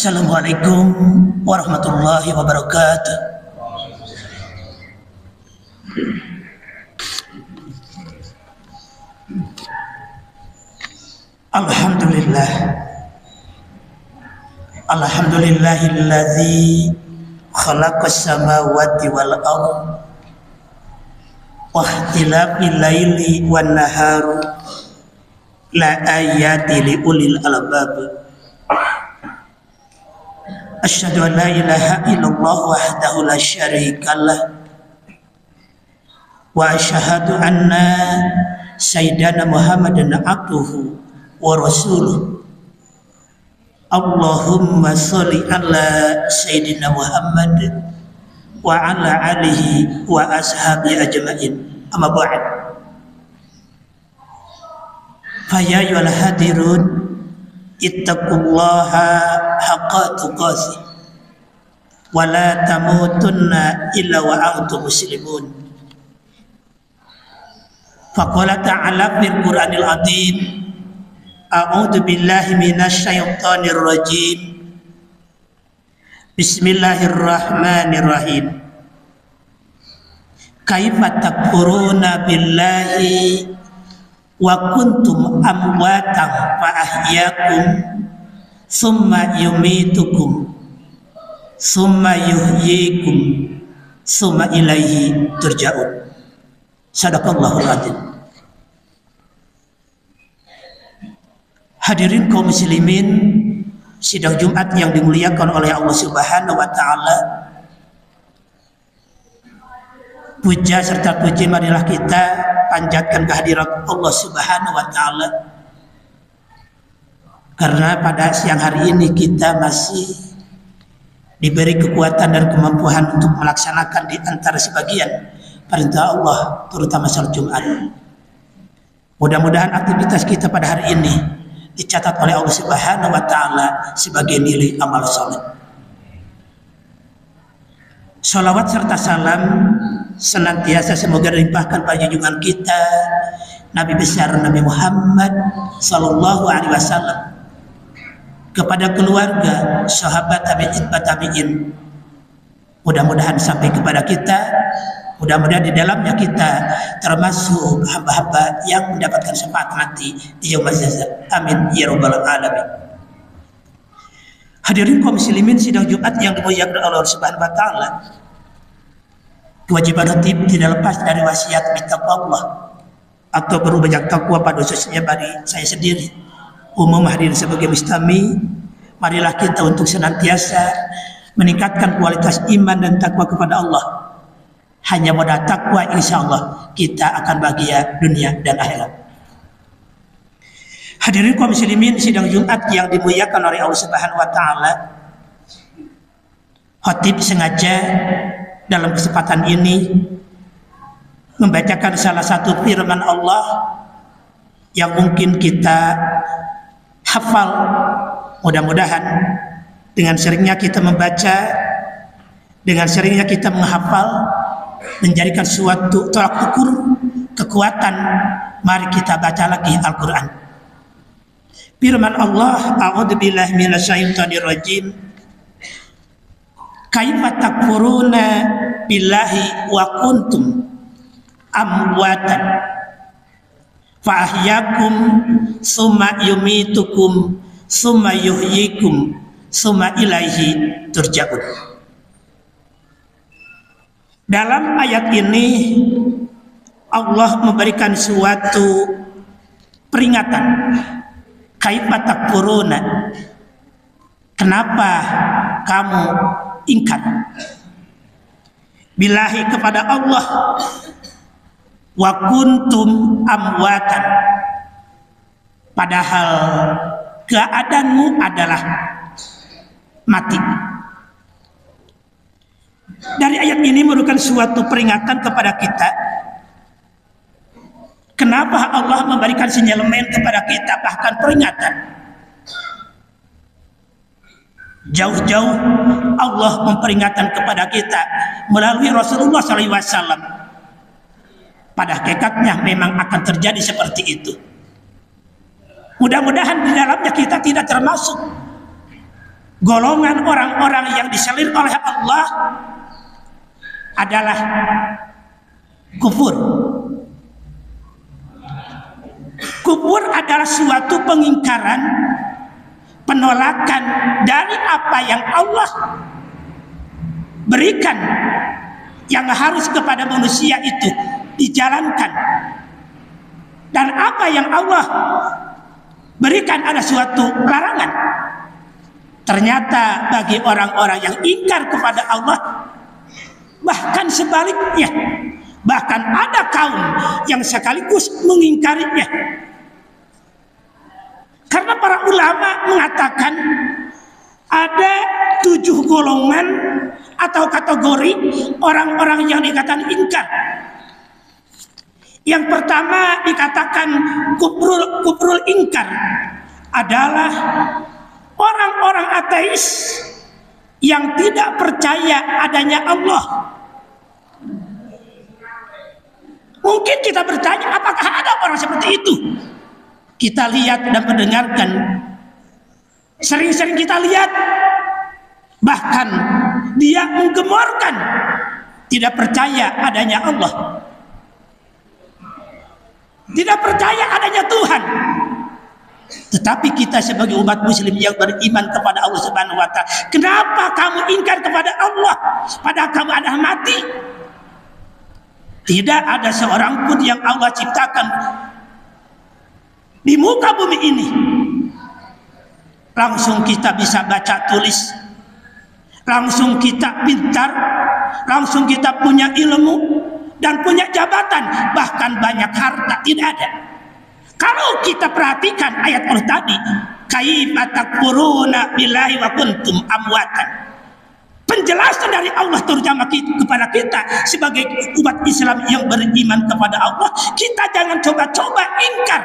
Assalamualaikum warahmatullahi wabarakatuh. Alhamdulillah. Alhamdulillahilladzi khalaqas samawati wal ardh wa ikhtilafil laili wan nahar la ayati li ulil albab. Asyhadu an la ilaha illallah wahdahu la syarikalah wa asyhadu anna sayyidana Muhammadan abduhu wa rasuluh. Allahumma sholli ala sayyidina Muhammad wa ala alihi wa ashabi ajma'in. Amma ba'd. Fa ya ayyuhal hadirun ittaqullaha haqqa tuqatih wa la tamutunna illa wa antum muslimun. Faqala ta'ala fil Qur'anil azim, a'udzu billahi minasy syaithanir rajim. Bismillahirrahmanirrahim. Kaifa takfuruna billahi wa kuntum amwatan fa ahyaakum summa yumitukum summa yuhyikum summa ilaihi turja'un. Sadaqallahul adzim. Hadirin kaum muslimin, sidang Jumat yang dimuliakan oleh Allah Subhanahu wa taala. Puja serta puji marilah kita panjatkan kehadirat Allah Subhanahu wa taala. Karena pada siang hari ini kita masih diberi kekuatan dan kemampuan untuk melaksanakan di antara sebagian perintah Allah, terutama salat Jumat. Mudah-mudahan aktivitas kita pada hari ini dicatat oleh Allah Subhanahu wa taala sebagai nilai amal saleh. Salawat serta salam senantiasa semoga dilimpahkan pada junjungan kita Nabi besar Nabi Muhammad sallallahu alaihi wasallam, kepada keluarga, sahabat, tabi'in. Mudah-mudahan sampai kepada kita, mudah-mudahan di dalamnya kita termasuk hamba-hamba yang mendapatkan syafaat nanti di yaumul jazaa. Amin ya rabbal alamin. Hadirin kaum muslimin, sidang Jumat yang dimuliakan oleh Allah Subhanahu wa taala. Kewajiban khatib tidak lepas dari wasiat bertakwa Allah atau berbanyak takwa, pada khususnya bagi saya sendiri. Umum hadirin sebagai mustami, marilah kita untuk senantiasa meningkatkan kualitas iman dan takwa kepada Allah. Hanya modal takwa, insya Allah kita akan bahagia dunia dan akhirat. Hadirin kaum muslimin, sidang Jumat yang dimuliakan oleh Allah Subhanahu wa taala. Khatib sengaja dalam kesempatan ini membacakan salah satu firman Allah yang mungkin kita hafal. Mudah-mudahan dengan seringnya kita membaca, dengan seringnya kita menghafal, menjadikan suatu tolak ukur kekuatan. Mari kita baca lagi Al-Quran. Firman Allah, a'udzu billahi minasyaitonir rajim. Kaifa takfuruna billahi wa kuntum amwatan fa ahyakum summa yumitukum summa yuhyikum summa ilaihi turja'un. Dalam ayat ini Allah memberikan suatu peringatan. Kaifa takfuruna, kenapa kamu ingkar billahi kepada Allah, wa kuntum amwatan, padahal keadaanmu adalah mati. Dari ayat ini merupakan suatu peringatan kepada kita. Kenapa Allah memberikan sinyalemen kepada kita, bahkan peringatan? Jauh-jauh Allah memperingatkan kepada kita melalui Rasulullah SAW. Pada hakikatnya memang akan terjadi seperti itu. Mudah-mudahan di dalamnya kita tidak termasuk golongan orang-orang yang diselir oleh Allah adalah kufur. Kufur adalah suatu pengingkaran, penolakan dari apa yang Allah berikan, yang harus kepada manusia itu dijalankan, dan apa yang Allah berikan ada suatu larangan. Ternyata bagi orang-orang yang ingkar kepada Allah, bahkan sebaliknya, bahkan ada kaum yang sekaligus mengingkarinya. Karena para ulama mengatakan ada 7 golongan atau kategori orang-orang yang dikatakan ingkar. Yang pertama dikatakan kufrul ingkar adalah orang-orang ateis yang tidak percaya adanya Allah. Mungkin kita bertanya, apakah ada orang seperti itu? Kita lihat dan mendengarkan, sering-sering kita lihat, bahkan dia menggemorkan tidak percaya adanya Allah, tidak percaya adanya Tuhan. Tetapi kita sebagai umat muslim yang beriman kepada Allah Subhanahu wa ta'ala, kenapa kamu ingkar kepada Allah padahal kamu adalah mati? Tidak ada seorang pun yang Allah ciptakan di muka bumi ini langsung kita bisa baca tulis, langsung kita pintar, langsung kita punya ilmu dan punya jabatan, bahkan banyak harta. Tidak ada. Kalau kita perhatikan ayat Allah tadi, kaifa takfuruna billahi wa kuntum amwatan, penjelasan dari Allah terjemah kepada kita sebagai umat Islam yang beriman kepada Allah, kita jangan coba-coba ingkar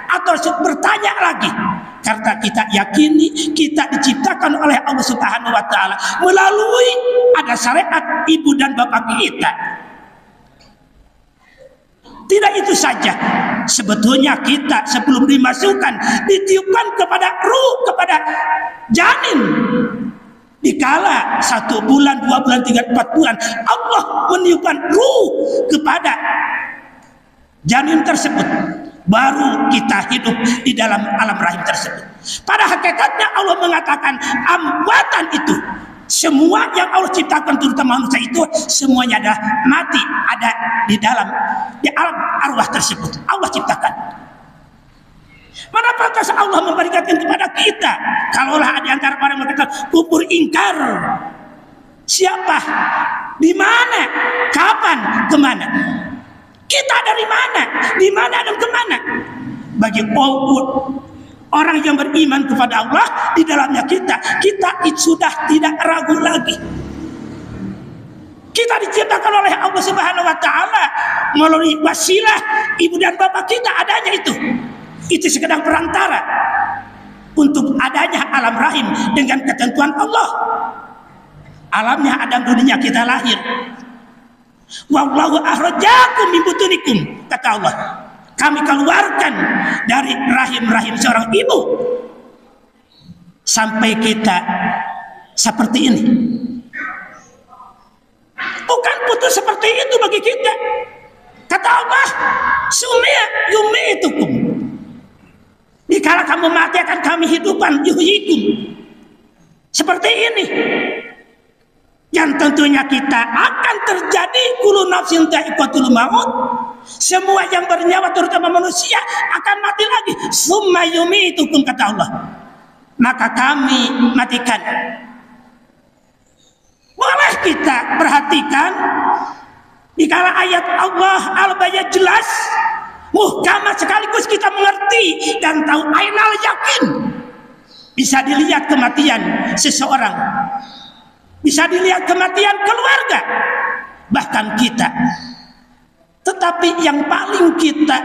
atau bertanya lagi, karena kita yakini kita diciptakan oleh Allah Subhanahu wa ta'ala melalui ada syariat ibu dan bapak kita. Tidak itu saja, sebetulnya kita sebelum dimasukkan ditiupkan kepada ruh, kepada janin. Dikala 1 bulan, 2 bulan, 3, 4 bulan, Allah meniupkan ruh kepada janin tersebut, baru kita hidup di dalam alam rahim tersebut. Pada hakikatnya Allah mengatakan amwatan itu, semua yang Allah ciptakan terutama manusia itu semuanya adalah mati, ada di alam arwah tersebut Allah ciptakan. Mana pantas Allah memberikan kepada kita? Kalaulah ada antara orang yang mengatakan kufur ingkar, siapa, di mana, kapan, kemana? Kita dari mana, di mana dan kemana? Bagi orang yang beriman kepada Allah, di dalamnya kita sudah tidak ragu lagi. Kita diciptakan oleh Allah Subhanahu wa ta'ala melalui wasilah ibu dan bapak kita, adanya itu sekedar perantara untuk adanya alam rahim dengan ketentuan Allah. Alamnya Adam dunia kita lahir. Wallahu akhrajakum min butunikum, kata Allah, kami keluarkan dari rahim-rahim seorang ibu sampai kita seperti ini. Bukan putus seperti itu bagi kita. Kata Allah, sumia yumitukum, dikala kamu mati akan kami hidupan, yuhyikum. Seperti ini. Yang tentunya kita akan terjadi kullu nafsin dha'iqatul maut. Semua yang bernyawa terutama manusia akan mati lagi. Summa yumitukum, kata Allah, maka kami matikan. Boleh kita perhatikan dikala ayat Allah al-bayat jelas, muhkamat sekaligus kita mengerti dan tahu ainal yakin. Bisa dilihat kematian seseorang, bisa dilihat kematian keluarga, bahkan kita. Tetapi yang paling kita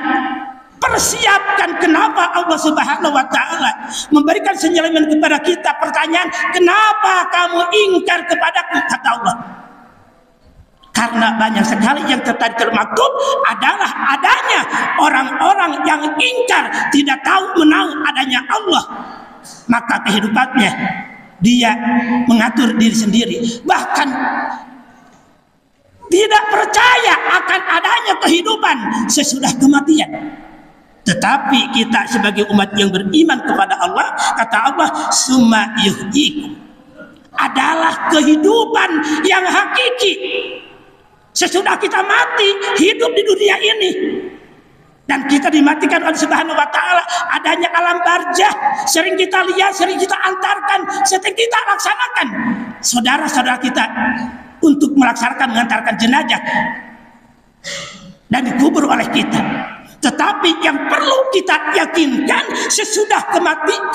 persiapkan, kenapa Allah Subhanahu wa ta'ala memberikan senyaliman kepada kita pertanyaan, kenapa kamu ingkar kepadaku, kata Allah. Karena banyak sekali yang termaktub adalah adanya orang-orang yang ingkar, tidak tahu menahu adanya Allah, maka kehidupannya dia mengatur diri sendiri, bahkan tidak percaya akan adanya kehidupan sesudah kematian. Tetapi kita sebagai umat yang beriman kepada Allah, kata Allah, summa yuhyikum, adalah kehidupan yang hakiki sesudah kita mati, hidup di dunia ini. Dan kita dimatikan oleh Subhanahu wa Ta'ala. Adanya alam barzah, sering kita lihat, sering kita antarkan, sering kita laksanakan saudara-saudara kita untuk mengantarkan jenazah dan dikubur oleh kita. Tetapi yang perlu kita yakinkan, sesudah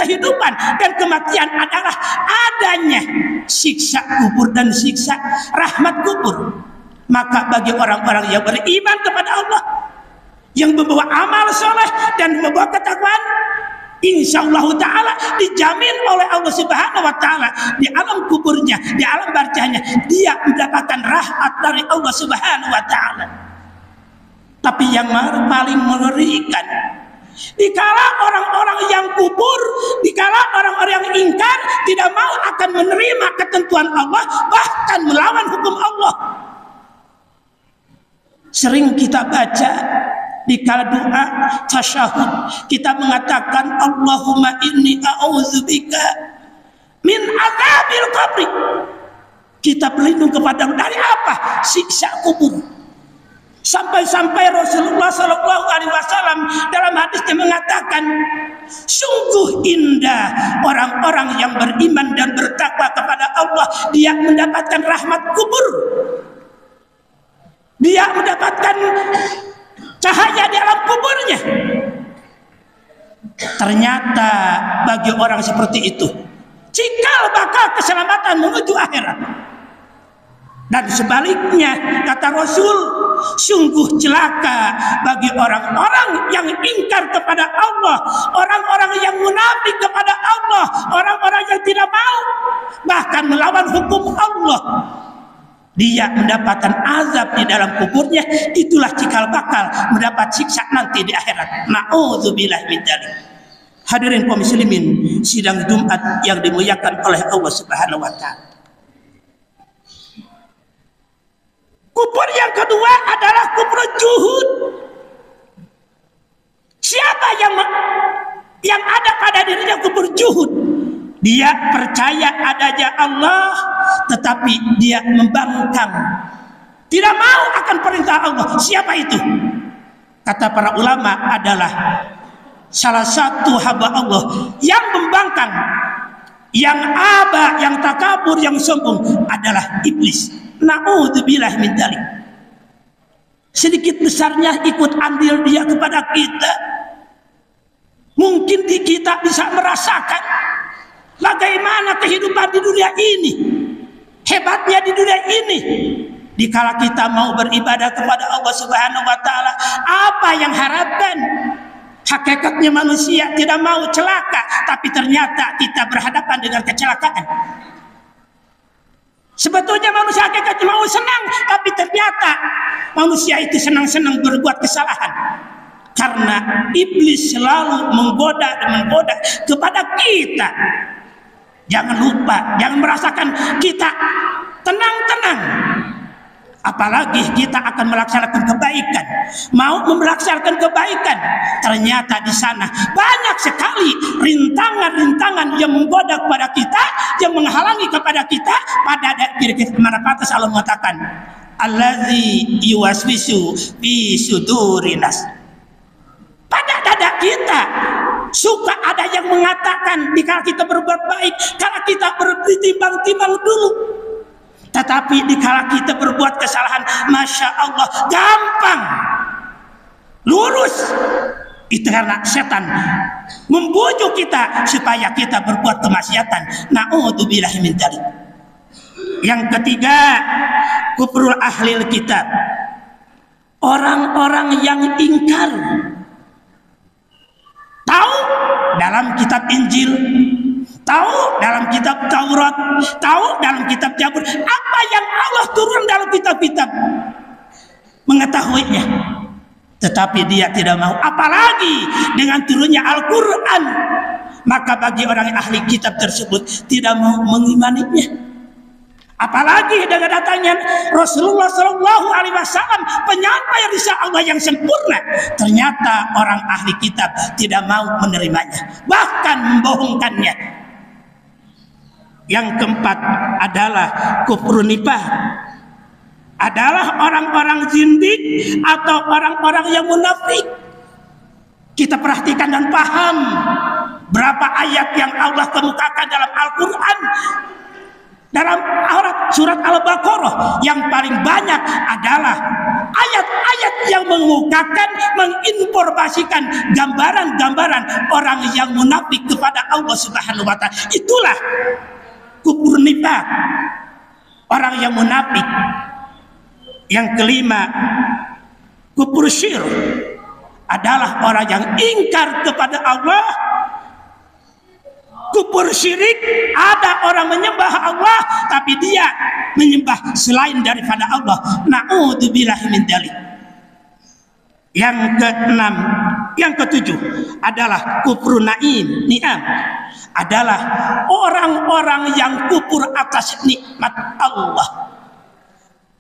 kehidupan dan kematian adalah adanya siksa kubur dan siksa rahmat kubur. Maka bagi orang-orang yang beriman kepada Allah, yang membawa amal soleh dan membawa ketakwaan, insyaallah ta'ala dijamin oleh Allah Subhanahu wa Ta'ala di alam kuburnya, di alam barzahnya, dia mendapatkan rahmat dari Allah Subhanahu wa Ta'ala. Tapi yang paling mengerikan, dikala orang-orang yang kubur, dikala orang-orang yang ingkar, tidak mau akan menerima ketentuan Allah, bahkan melawan hukum Allah. Sering kita baca di kala doa tasyahud, kita mengatakan Allahumma inni a'udzubika min adzabil qabri. Kita berlindung kepada dari apa? Siksa kubur. Sampai-sampai Rasulullah Sallallahu Alaihi Wasallam dalam hadisnya mengatakan, sungguh indah orang-orang yang beriman dan bertakwa kepada Allah, dia mendapatkan rahmat kubur, dia mendapatkan cahaya di alam kuburnya. Ternyata bagi orang seperti itu cikal bakal keselamatan menuju akhirat. Dan sebaliknya, kata Rasul, sungguh celaka bagi orang-orang yang ingkar kepada Allah, orang-orang yang munafik kepada Allah, orang-orang yang tidak mau bahkan melawan hukum Allah. Dia mendapatkan azab di dalam kuburnya, itulah cikal bakal mendapat siksa nanti di akhirat. Na'udzubillah min dzalik. Hadirin kaum muslimin, sidang Jumat yang dimuliakan oleh Allah Subhanahu wa Ta'ala. Kubur yang kedua adalah kubur juhud. Siapa yang ada pada dirinya kubur juhud? Dia percaya adanya Allah, tetapi dia membangkang, tidak mau akan perintah Allah. Siapa itu? Kata para ulama adalah salah satu hamba Allah yang membangkang, yang aba, yang takabur, yang sombong adalah iblis. Na'udzubillah min dzalik. Sedikit besarnya ikut andil dia kepada kita. Mungkin kita bisa merasakan bagaimana kehidupan di dunia ini, hebatnya di dunia ini. Dikala kita mau beribadah kepada Allah Subhanahu wa Ta'ala, apa yang harapkan? Hakikatnya manusia tidak mau celaka, tapi ternyata kita berhadapan dengan kecelakaan. Sebetulnya manusia hakikatnya mau senang, tapi ternyata manusia itu senang-senang berbuat kesalahan. Karena iblis selalu menggoda dan menggoda kepada kita. Jangan lupa, jangan merasakan kita tenang-tenang. Apalagi kita akan melaksanakan kebaikan, mau melaksanakan kebaikan, ternyata di sana banyak sekali rintangan-rintangan yang menggoda kepada kita, yang menghalangi kepada kita. Pada diri kita, mana kata Allah mengatakan, allazi yuwaswisu fi sudurinas. Pada dada kita suka ada yang mengatakan, dikala kita berbuat baik, kalau kita bertimbang-timbang dulu. Tetapi dikala kita berbuat kesalahan, Masya Allah, gampang lurus. Itu karena setan membujuk kita supaya kita berbuat kemaksiatan. Na'udzubillah min dzalik. Yang ketiga, kufrul ahlil kitab. Orang-orang yang ingkar. Tahu dalam kitab Injil, tahu dalam kitab Taurat, tahu dalam kitab Zabur, apa yang Allah turun dalam kitab-kitab, mengetahuinya, tetapi dia tidak mau. Apalagi dengan turunnya Al-Quran, maka bagi orang yang ahli kitab tersebut tidak mau mengimaninya. Apalagi dengan datangnya Rasulullah Shallallahu Alaihi Wasallam, penyampai risalah Allah yang sempurna, ternyata orang ahli kitab tidak mau menerimanya, bahkan membohongkannya. Yang keempat adalah kufrun nifaq, adalah orang-orang zindik atau orang-orang yang munafik. Kita perhatikan dan paham berapa ayat yang Allah kemukakan dalam Al-Quran. Dalam surat Al-Baqarah yang paling banyak adalah ayat-ayat yang mengemukakan, menginformasikan gambaran-gambaran orang yang munafik kepada Allah Subhanahu wa Ta'ala. Itulah kufur nifaq, orang yang munafik. Yang kelima, kufur syirik, adalah orang yang ingkar kepada Allah. Kufur syirik, ada orang menyembah Allah tapi dia menyembah selain daripada Allah. Na'udzubillahi min dzalik. Yang keenam, yang ketujuh adalah kufur ni'am, adalah orang-orang yang kufur atas nikmat Allah.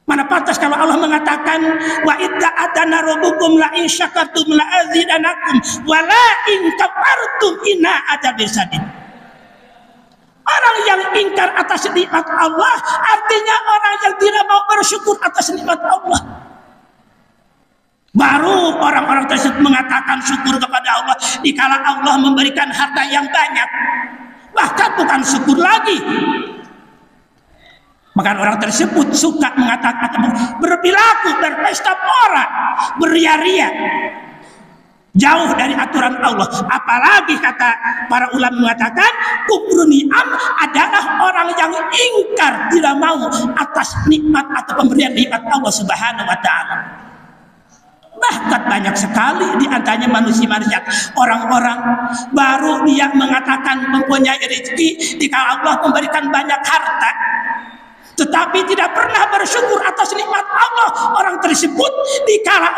Mana pantas kalau Allah mengatakan wa idza adana rabbukum la in syakartum la azidanakum wa la in kafartum inna adzabi sadid. Orang yang ingkar atas nikmat Allah artinya orang yang tidak mau bersyukur atas nikmat Allah. Baru orang-orang tersebut mengatakan syukur kepada Allah dikala Allah memberikan harta yang banyak. Bahkan bukan syukur lagi. Maka orang tersebut suka mengatakan, berpilaku, berpesta pora, beria-ria, jauh dari aturan Allah. Apalagi kata para ulama mengatakan kufur ni'am adalah orang yang ingkar, tidak mau atas nikmat atau pemberian nikmat Allah Subhanahu wa Ta'ala. Bahkan banyak sekali di antaranya manusia-manusia, orang-orang baru dia mengatakan mempunyai rezeki dikala Allah memberikan banyak harta, tetapi tidak pernah bersyukur atas nikmat Allah. Orang tersebut dikala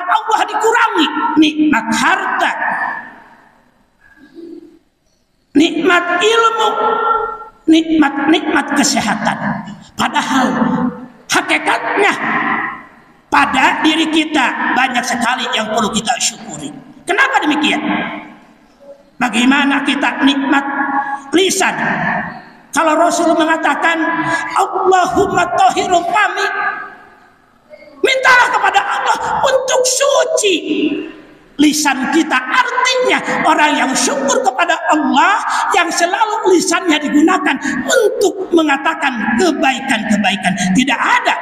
Allah dikurangi nikmat harta, nikmat ilmu, nikmat kesehatan, padahal hakikatnya pada diri kita banyak sekali yang perlu kita syukuri. Kenapa demikian? Bagaimana kita nikmat lisan? Kalau Rasul mengatakan Allahumma tahhiru fami, mintalah kepada Allah untuk suci lisan kita. Artinya orang yang syukur kepada Allah, yang selalu lisannya digunakan untuk mengatakan kebaikan-kebaikan. Tidak ada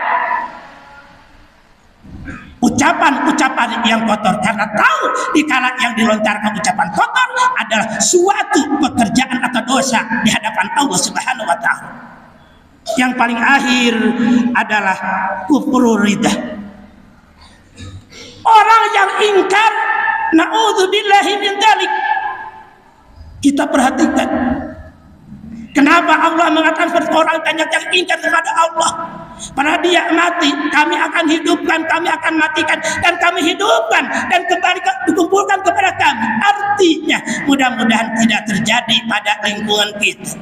ucapan-ucapan yang kotor, karena tahu dikala yang dilontarkan ucapan kotor adalah suatu pekerjaan atau dosa di hadapan Allah Subhanahu wa Ta'ala. Yang paling akhir adalah kufur ridha, orang yang ingkar. Na'udzubillahi min dzalik. Kita perhatikan kenapa Allah mengatakan orang banyak yang ingkar kepada Allah. Pada dia mati, kami akan hidupkan, kami akan matikan, dan kami hidupkan, dan kembali dikumpulkan kepada kami. Artinya mudah-mudahan tidak terjadi pada lingkungan kita.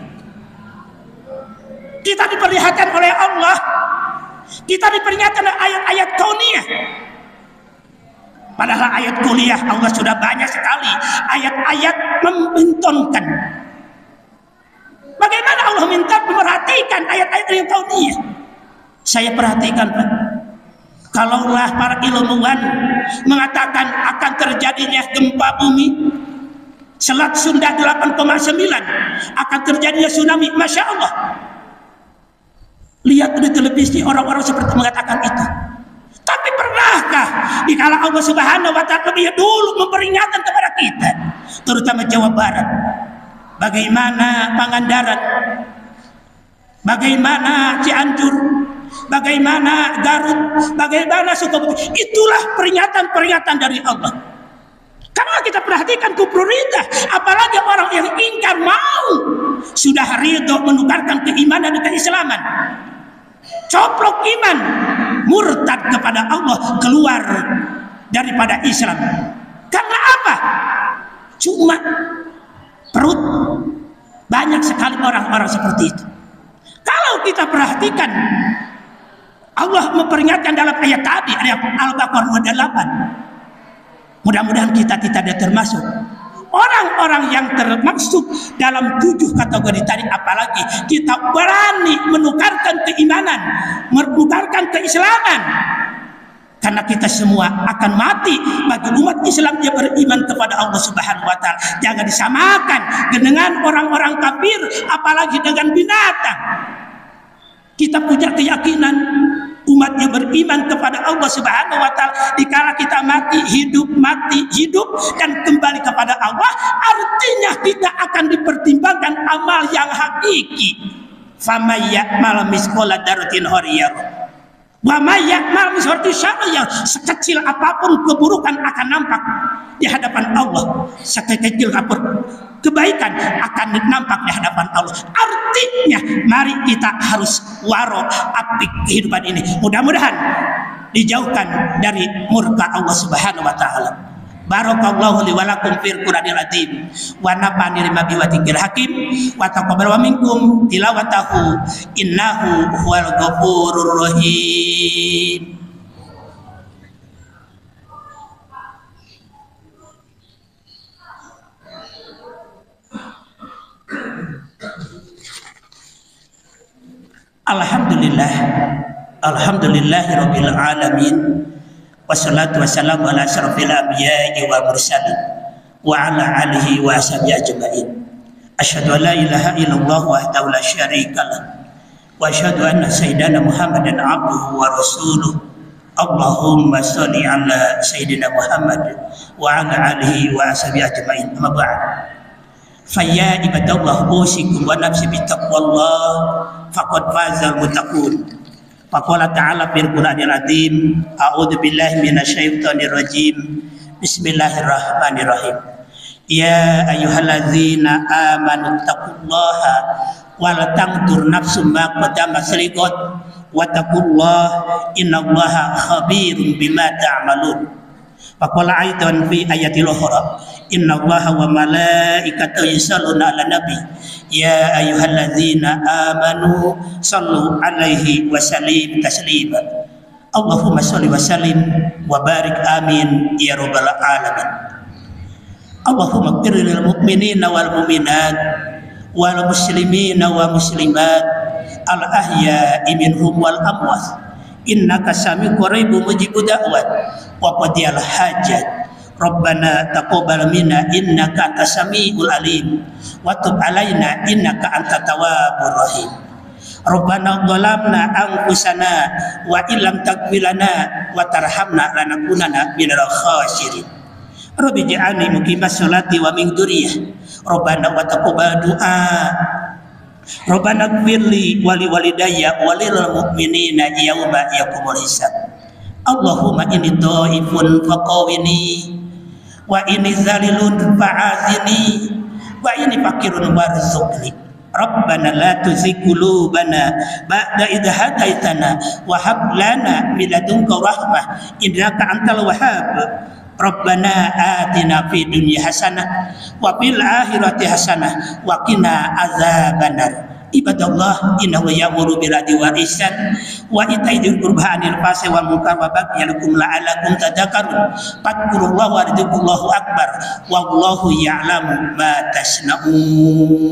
Kita diperlihatkan oleh Allah, kita diperingatkan oleh ayat-ayat kauniyah. Padahal ayat kuliah Allah sudah banyak sekali ayat-ayat membintonkan. Bagaimana Allah minta memperhatikan ayat-ayat yang kauniyah? Saya perhatikan, Pak. Kalaulah para ilmuwan mengatakan akan terjadinya gempa bumi, Selat Sunda 8,9, akan terjadinya tsunami, Masya Allah. Lihat di televisi orang-orang seperti mengatakan itu. Tapi pernahkah dikala Allah Subhanahu wa Ta'ala lebih dulu memperingatkan kepada kita, terutama Jawa Barat, bagaimana Pangandaran, bagaimana Cianjur, bagaimana Garut, bagaimana Sukabumi. Itulah peringatan-peringatan dari Allah. Karena kita perhatikan kufur ridha, apalagi orang yang ingkar mau sudah ridho menukarkan keimanan dan keislaman, coplok iman, murtad kepada Allah, keluar daripada Islam. Karena apa? Cuma perut. Banyak sekali orang-orang seperti itu. Kalau kita perhatikan, Allah memperingatkan dalam ayat tadi, ayat Al-Baqarah 28. Mudah-mudahan kita tidak termasuk orang-orang yang termasuk dalam 7 kategori tadi. Apalagi kita berani menukarkan keimanan, menukarkan keislaman. Karena kita semua akan mati. Bagi umat Islam yang beriman kepada Allah Subhanahu wa Ta'ala, jangan disamakan dengan orang-orang kafir, apalagi dengan binatang. Kita punya keyakinan umat yang beriman kepada Allah Subhanahu wa Ta'ala, dikala kita mati hidup dan kembali kepada Allah, artinya kita akan dipertimbangkan amal yang hakiki. Faman ya'mal misqala dzarratin khairun wa may ya'mal misqala dzarratin, sekecil apapun keburukan akan nampak di hadapan Allah, sekecil apapun kebaikan akan nampak di hadapan Allah. Artinya mari kita harus waro api kehidupan ini, mudah-mudahan dijauhkan dari murka Allah Subhanahu wa Ta'ala. Barakallahu li wa lakum fil Qur'anil azim wa nafa'ani bima bihi wa dzikril hakim wa taqabbal minkum tilawatahu innahu huwal ghafurur rahim. Alhamdulillah, alhamdulillahirabbil alamin. Wassalatu wassalamu ala asyrafil anbiya'i wal mursalin wa ala alihi wa ashabihi ajma'in. Asyhadu an la ilaha illallah wahdahu la syarika lah wa asyhadu anna sayyidana Muhammadan abduhu wa rasuluh. Allahumma shalli ala sayyidina Muhammad wa ala alihi wa ashabihi ajma'in. Amma ba'd. Faya ibadallah usikum wa nafsi bittaqwallah faqad fazal muttaqun. Faqala ta'ala fil Qur'anil azim, a'udzu billahi minasyaitonir rajim. Bismillahirrahmanirrahim. Ya ayyuhalladzina amanu taqullaha wa la tanzur nafsum ma qaddamat liqad wa taqullaha innallaha khabirum bima ta'malun. Faqala aidan fi ayatil ukhra, innallaha wa malaikatahu yusholluna 'alan nabi ya ayyuhalladzina amanu sallu alaihi wa sallim taslima. Allahumma shalli wa sallim wa barik amin ya rabbal alamin. Allahumma ighfir lil mu'minina wal mu'minat wal muslimina wa muslimat al ahya'i minhum wal amwat innaka sami'un qaribun mujibud da'wat wa qadiyal hajat. Rabbana taqabbal minna innaka antas samiul alim wa tub alaina innaka antat tawwabur rahim. Rabbana dhalamna anfusana wa illam taghfir lana wa tarhamna lanakunanna minal khasirin. Rabbi ij'alni muqimas sholati wa min dzurriyyah. Rabbana wa taqabbal du'a. Rabbana ighfirli wa li walidayya wa lil mu'minina yauma yaqumul hisab. Allahumma inni dhaifun faqawini wa ini zalilun fa'azini wa ini fakirun warzuqni. Rabbana la tuzigh qulubana ba'da idh hadaitana wa hab lana min ladunka rahmah innaka antal wahhab. Rabbana atina fid dunya hasanah wa fil akhirati hasanah wa qina azabannar. Ibadallah, innahu ya'muru bil adli wal ihsan wa ita'i dzil qurba anil fahsya'i wal munkar wa baghi lakum la'allakum tadhakkarun. Fadhkurullaha wa dzikrullahul akbar wallahu ya'lamu ma tasna'un.